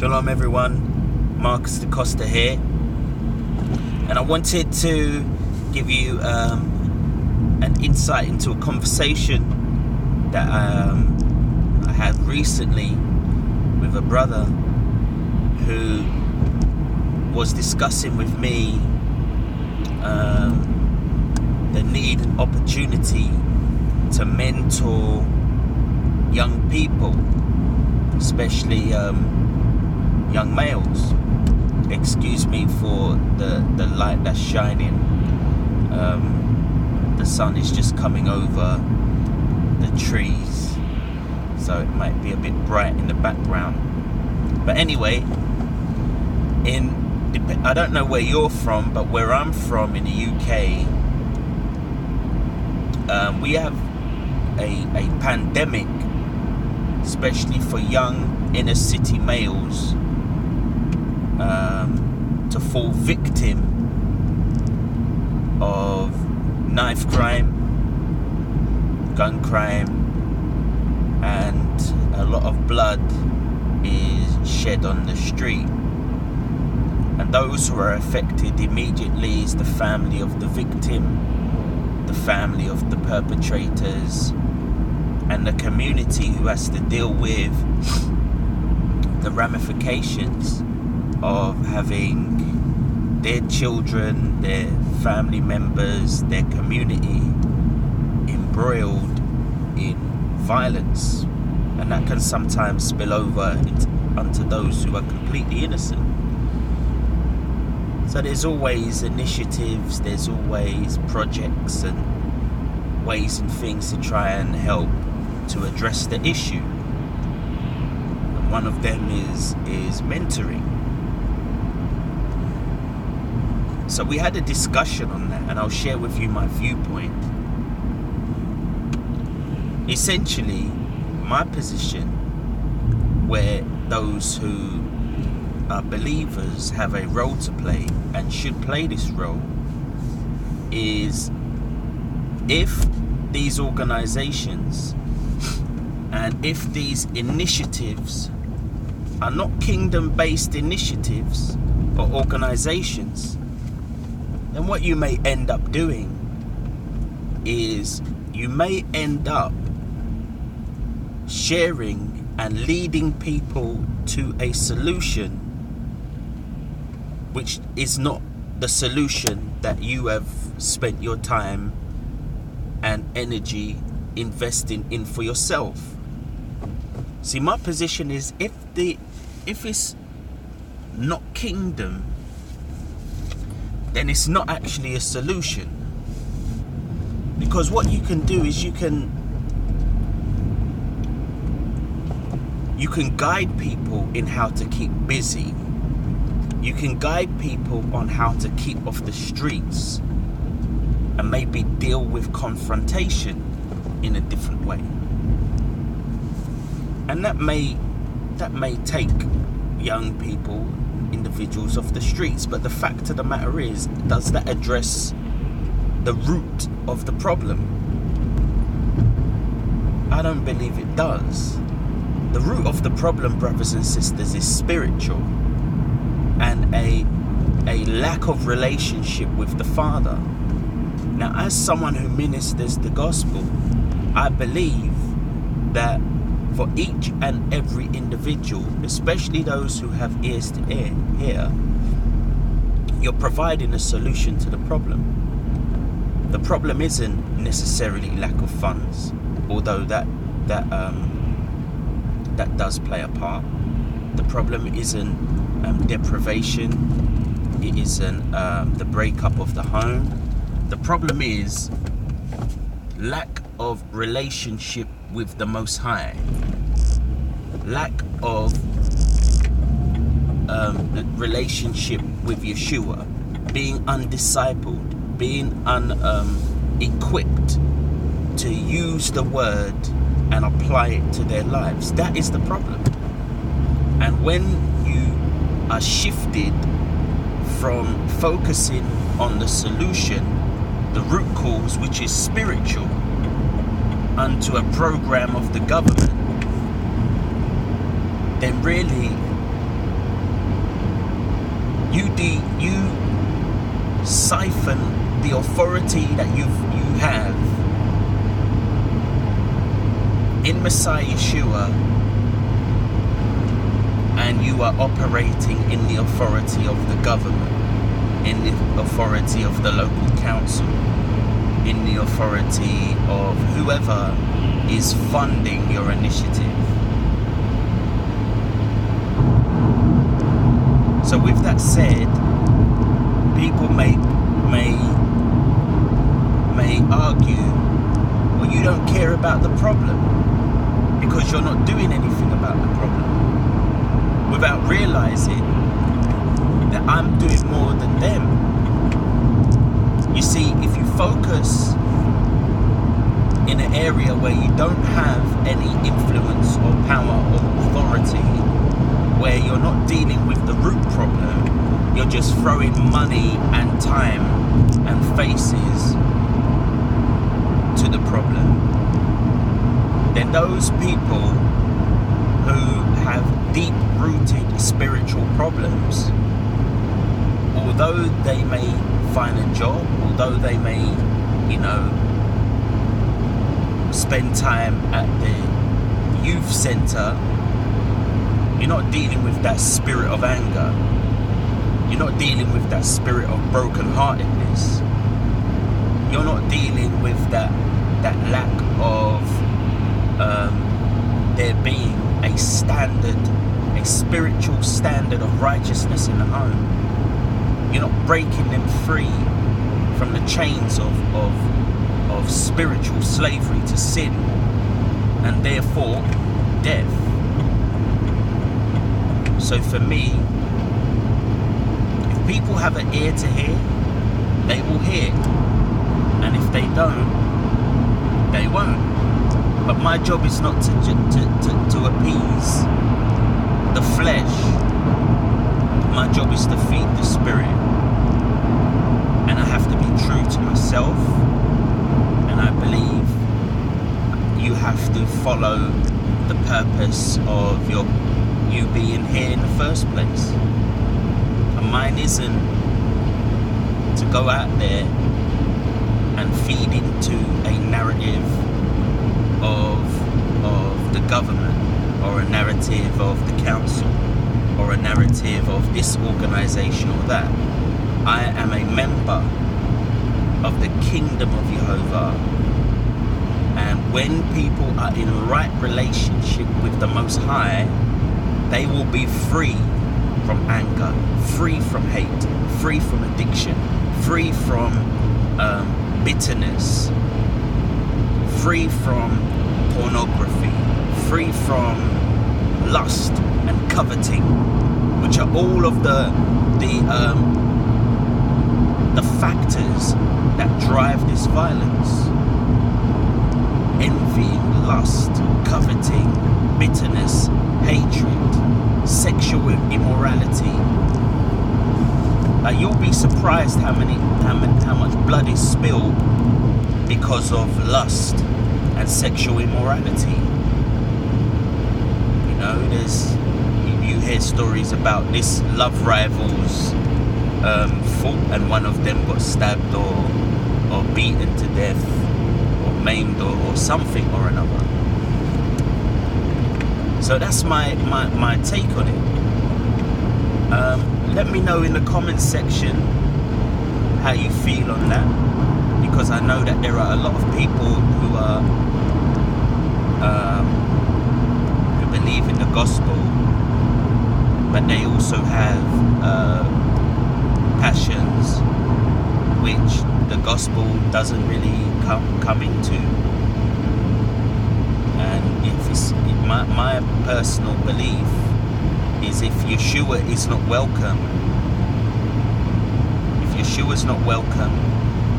Shalom everyone, Marcus Da Costa here, and I wanted to give you an insight into a conversation that I had recently with a brother who was discussing with me the need and opportunity to mentor young people, especially young males. Excuse me for the light that's shining. The sun is just coming over the trees, so it might be a bit bright in the background. But anyway, I don't know where you're from, but where I'm from in the UK, we have a pandemic, especially for young inner city males, to fall victim of knife crime, gun crime, and a lot of blood is shed on the street. And those who are affected immediately is the family of the victim, the family of the perpetrators, and the community who has to deal with the ramifications of having their children, their family members, their community embroiled in violence. And that can sometimes spill over onto those who are completely innocent. So there's always initiatives, there's always projects and ways and things to try and help to address the issue. And one of them is mentoring. So we had a discussion on that, and I'll share with you my viewpoint. Essentially, my position, where those who are believers have a role to play and should play this role, is if these organizations and if these initiatives are not kingdom-based initiatives or organizations, then what you may end up doing is you may end up sharing and leading people to a solution which is not the solution that you have spent your time and energy investing in for yourself. See, my position is if it's not kingdom, then it's not actually a solution. Because what you can do is you can guide people in how to keep busy. You can guide people on how to keep off the streets and maybe deal with confrontation in a different way. And that may take young people, individuals off the streets, but the fact of the matter is, does that address the root of the problem? I don't believe it does. The root of the problem, brothers and sisters, is spiritual, and a lack of relationship with the Father. Now, as someone who ministers the gospel, I believe that for each and every individual, especially those who have ears to hear, you're providing a solution to the problem. The problem isn't necessarily lack of funds, although that does play a part. The problem isn't deprivation. It isn't the breakup of the home. The problem is lack of relationship with the Most High, lack of relationship with Yeshua, being undiscipled, being unequipped to use the word and apply it to their lives. That is the problem. And when you are shifted from focusing on the solution, the root cause, which is spiritual, onto a program of the government, then really You siphon the authority that you have in Messiah Yeshua, and you are operating in the authority of the government, in the authority of the local council, in the authority of whoever is funding your initiative. So with that said, people may argue, well, you don't care about the problem because you're not doing anything about the problem, without realizing that I'm doing more than them. You see, if you focus in an area where you don't have any influence or power or authority, where you're not dealing with the root problem, you're just throwing money and time and faces to the problem, then those people who have deep-rooted spiritual problems, although they may find a job, although they may, spend time at the youth center, you're not dealing with that spirit of anger. You're not dealing with that spirit of brokenheartedness. You're not dealing with that lack of there being a spiritual standard of righteousness in the home. You're not breaking them free from the chains of spiritual slavery to sin, and therefore death. So for me, if people have an ear to hear, they will hear, and if they don't, they won't. But my job is not to appease the flesh. My job is to feed the spirit, and I have to be true to myself, and I believe you have to follow the purpose of you being here in the first place. And mine isn't to go out there and feed into a narrative of the government, or a narrative of the council, or a narrative of this organization or that. I am a member of the kingdom of Jehovah, and when people are in right relationship with the Most High, they will be free from anger, free from hate, free from addiction, free from bitterness, free from pornography, free from lust and coveting, which are all of the factors that drive this violence. Envy, lust, coveting, bitterness, hatred, sexual immorality. You'll be surprised how much blood is spilled because of lust and sexual immorality. You hear stories about this love rivals fought, and one of them got stabbed or beaten to death, or maimed, or something or another. So that's my take on it. Let me know in the comments section how you feel on that, because I know that there are a lot of people who are who believe in the gospel, but they also have passions which the gospel doesn't really come into. And my personal belief is, if Yeshua is not welcome,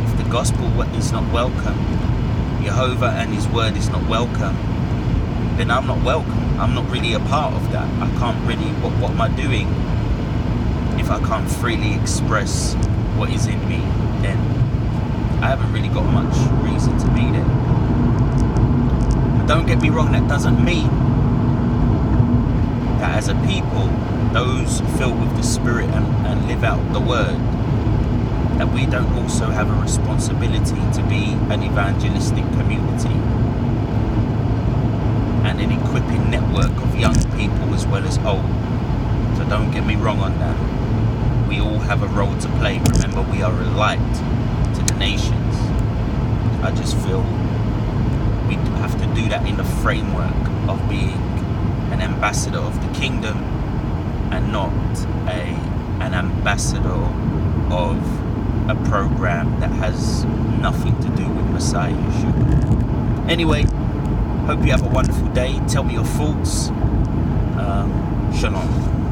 if the gospel is not welcome, Jehovah and his word is not welcome, then I'm not welcome. I'm not really a part of that. I can't really, what am I doing if I can't freely express what is in me? Then I haven't really got much reason to be there. But don't get me wrong, that doesn't mean that as a people, those filled with the Spirit and live out the Word, that we don't also have a responsibility to be an evangelistic community and an equipping network of young people as well as old. So don't get me wrong on that. We all have a role to play. Remember, we are a light to the nations. I just feel we have to do that in the framework of being an ambassador of the kingdom and not an ambassador of a program that has nothing to do with messiahship. Anyway, hope you have a wonderful day. Tell me your thoughts. Shalom.